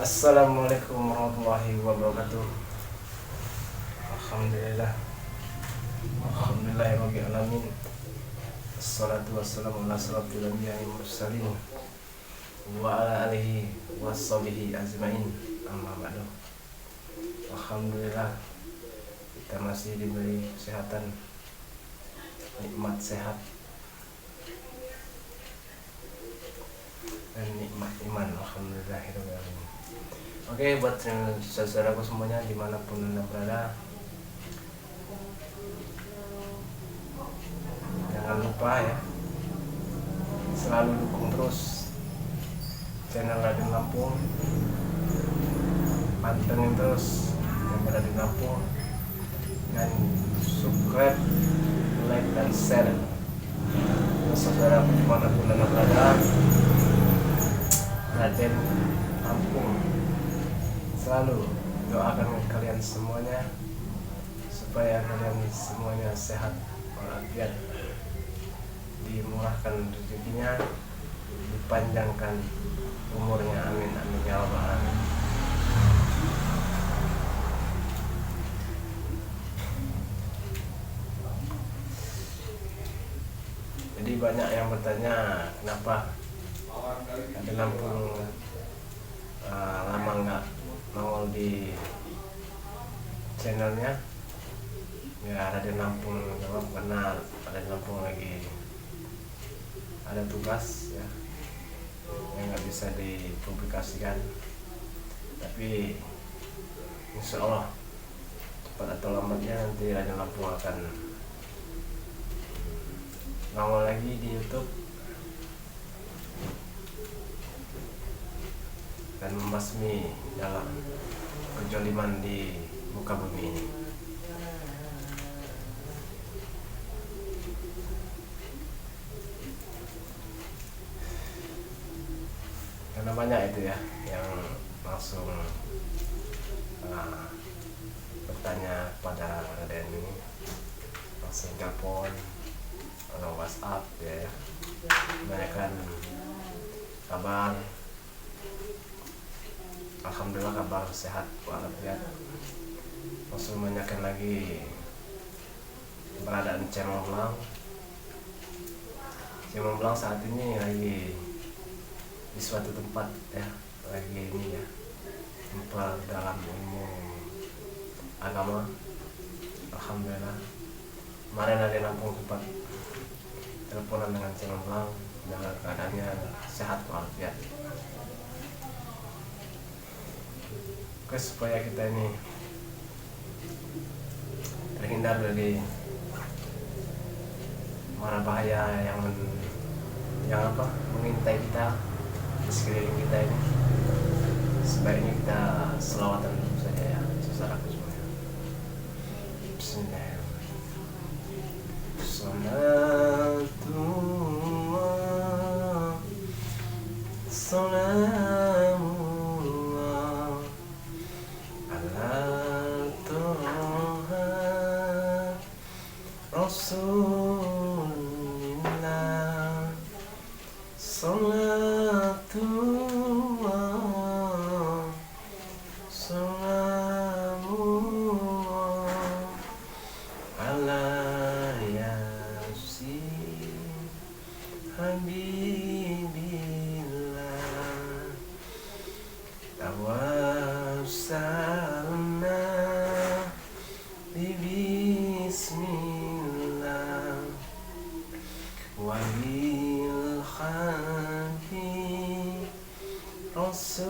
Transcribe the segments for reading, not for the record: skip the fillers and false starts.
Assalamualaikum warahmatullahi wabarakatuh. Alhamdulillah. Alhamdulillahirabbil alamin. Assalatu wassalamu ala asyrofil anbiya'i wal mursalin wa ala alihi washabihi ajmain. Amma ba'du. Alhamdulillah kita masih diberi kesehatan, nikmat sehat dan nikmat iman. Alhamdulillahirrahmanirrahim. Oke, buat saudaraku semuanya dimanapun anda berada, jangan lupa ya, selalu dukung terus channel Raden Lampung, pantengin terus channel Raden Lampung, dan subscribe, like, dan share. Saudaraku dimanapun anda berada, Raden Lampung selalu doakan kalian semuanya supaya kalian semuanya sehat walafiat, dimurahkan rezekinya, dipanjangkan umurnya, amin amin ya rabbal alamin. Jadi banyak yang bertanya kenapa Raden Lampung lama nggak nongol di channelnya. Ya, Raden Lampung jawab karena Raden Lampung lagi ada tugas ya yang nggak bisa dipublikasikan, tapi insya Allah cepat atau lambatnya nanti Raden Lampung akan nongol lagi di YouTube dan membasmi dalam kejoliman di muka bumi ini. Karena banyak itu ya yang langsung bertanya pada Raden ini, langsung telepon atau WhatsApp ya, menanyakan kabar. Alhamdulillah kabar sehat walafiat. Langsung menanyakan lagi keberadaan Cemong Blang. Cemong Blang saat ini lagi di suatu tempat ya, lagi ini ya, tempat dalam ilmu agama. Alhamdulillah kemarin ada Lampung sempat teleponan dengan Cemong Blang, dalam keadaannya sehat walafiat. Oke, supaya kita ini terhindar dari mara bahaya yang mengintai kita di sekeliling kita ini, sebaiknya kita selawatan dulu saja ya, saudaraku semuanya. Bismillahirrahmanirrahim. Salatullah, salamullah ala Toha Rasulillah. Salatullah, salamullah ala Yasin Habibillah. Tawassalna bismillah wa bil khafi rasulillah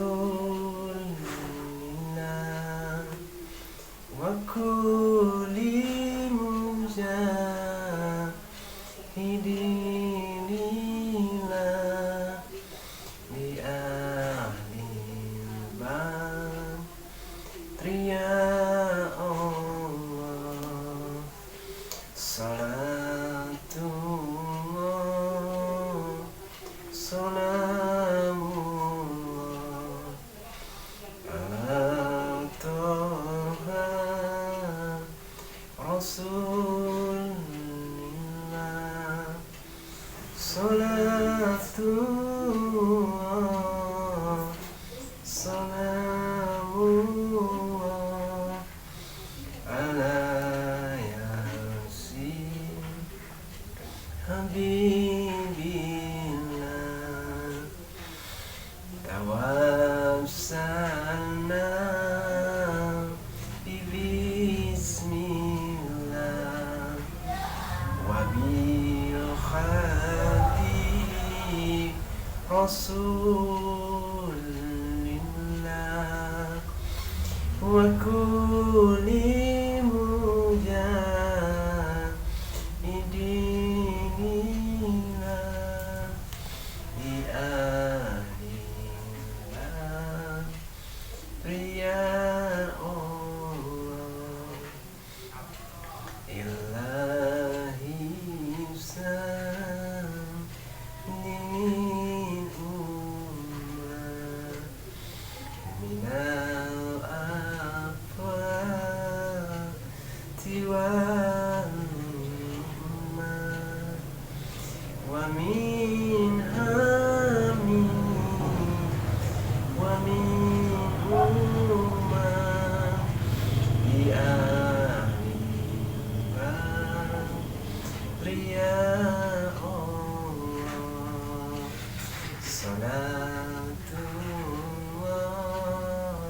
wa kulli mujahidillah bi ahlil badri ya Allah. Salatullah, salamullah ala Toha Rasulillah. Salatullah, salam Rasulillah wa kulli mujahidillah bi ahlillah ya Allah ilahi sallimin ummah minal afati wal ummah wa min hami wa min ummah bi ahlillah ya Allah salatullah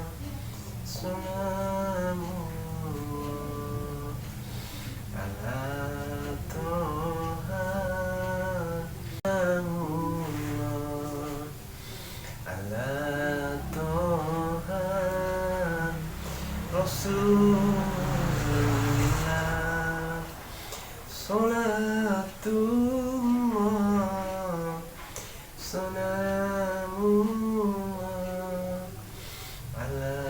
salamullah ala toha salamullah ala toha rasulillah salatullah salamullah ala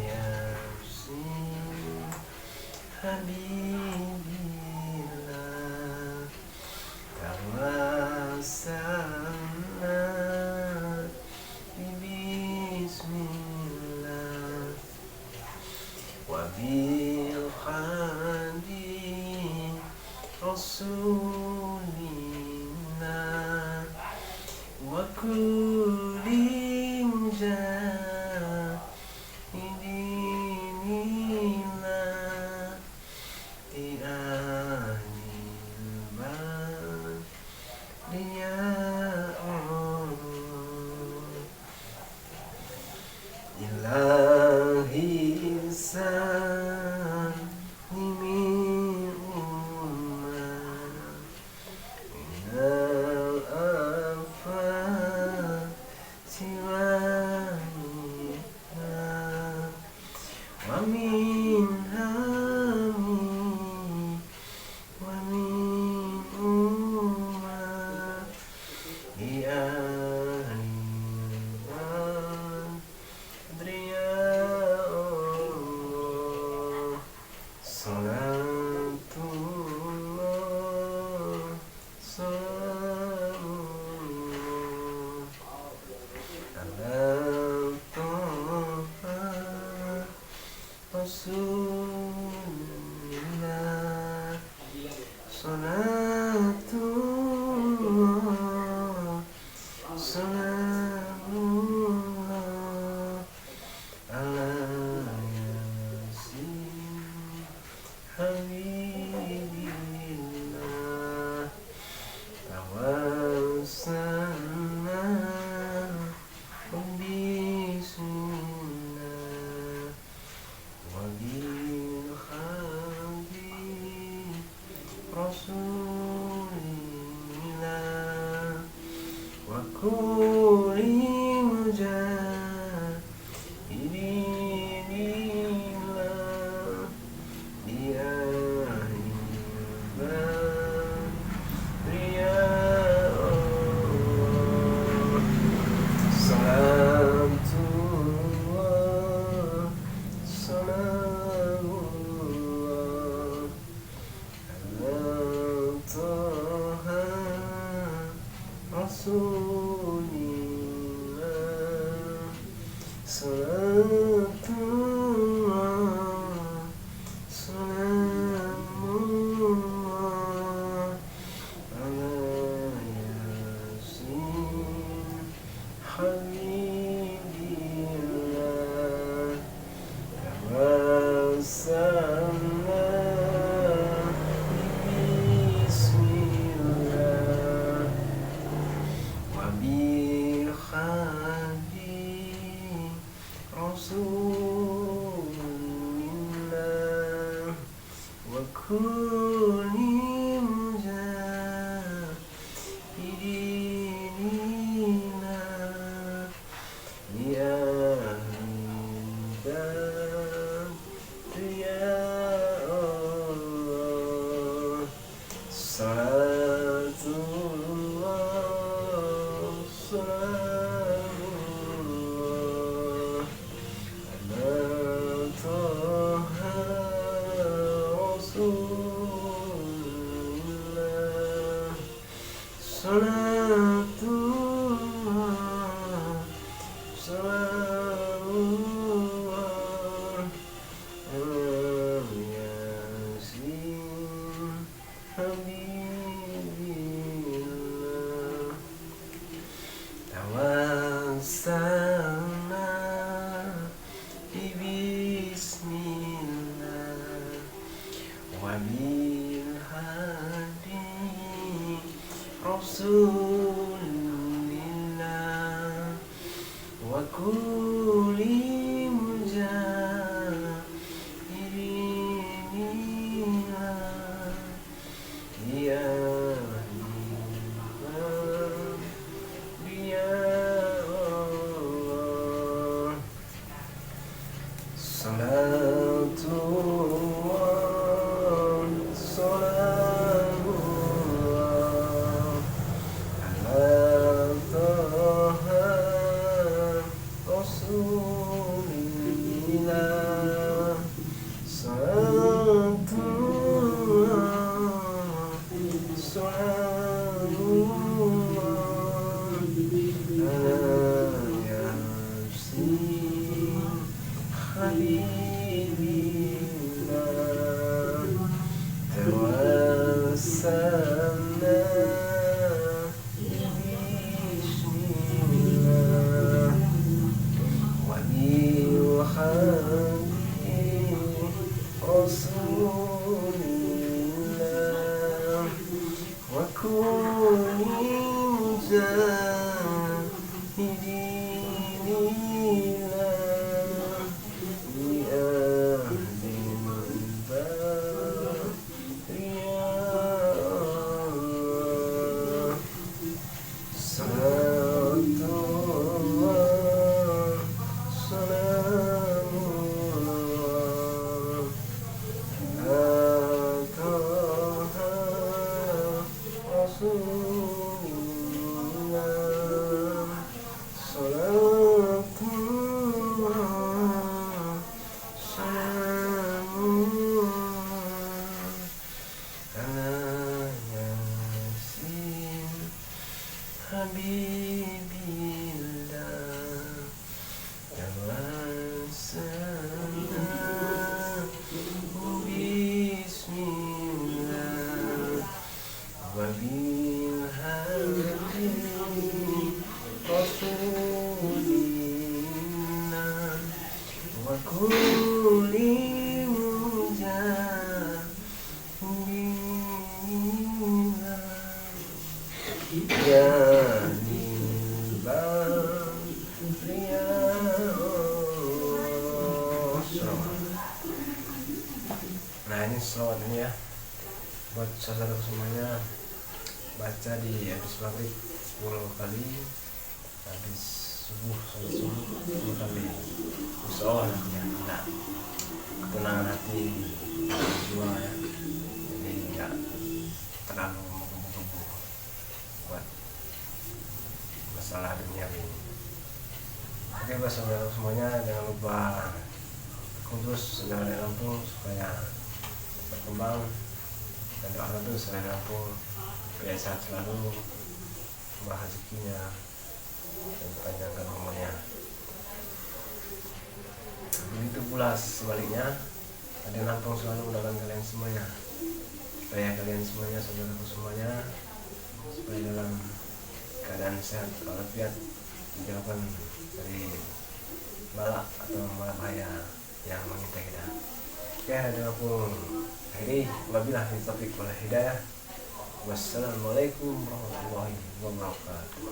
yasin habibillah tawassalna bismillah wa bil hadi rasulillah wa kulli mujahidillah bi ahlillah ya Allah ilahi sallimin ummah minal afati wal ummah wa min hami wa min ummah bi ahlillah salatullah salamullah ala toha rasulillah salatullah salamullah ala yasin habibillah tawassalna bismillah wa bil hadi rasulillah wa kulli mujahidillah bi ahlillah ya Allah salatullah salamullah ala toha rasulillah salatullah salamullah ala yasin habibillah tawassalna bismillah wa bil hadi rasulillah wa kulli mujahidillah wabil hadi Rasulillah wa kulli mujahidillah ya Allah salatullah salamullah ala taha rasulillah salatullah salamullah ala yasin habibillah tawassalna bismillah wa bil hadi rasulillah wa kulli mujahidillah ya Allah salatullah salamullah ala taha rasulillah salatullah salamullah ala yasin habibillah tawassalna bismillah wa bil hadi rasulillah wa kulli mujahidillah ya nilbal ya Allah. Nah ini selawat ini ya buat saudara semuanya, baca di habis maghrib 10 kali, habis subuh sholat subuh 10 kali, insya Allah nanti ya nah, ketenangan hati jiwa ya, jadi nggak terlalu menggebu-gebu buat masalah dunia ini. Oke buat saudara semuanya, jangan lupa khusus saudara di Lampung supaya berkembang, dan doakan terus saudara Lampung supaya sehat selalu, tambah rezekinya dan panjangkan umurnya. Begitu pula sebaliknya, ada Lampung selalu mendoakan kalian semuanya supaya kalian semuanya, saudaraku semuanya, supaya dalam keadaan sehat walafiat, dijauhkan dari bala atau bahaya yang mengintai kita. Oke, ada aku akhiri, wabillahi taufiq wal hidayah. Wassalamualaikum warahmatullahi wabarakatuh.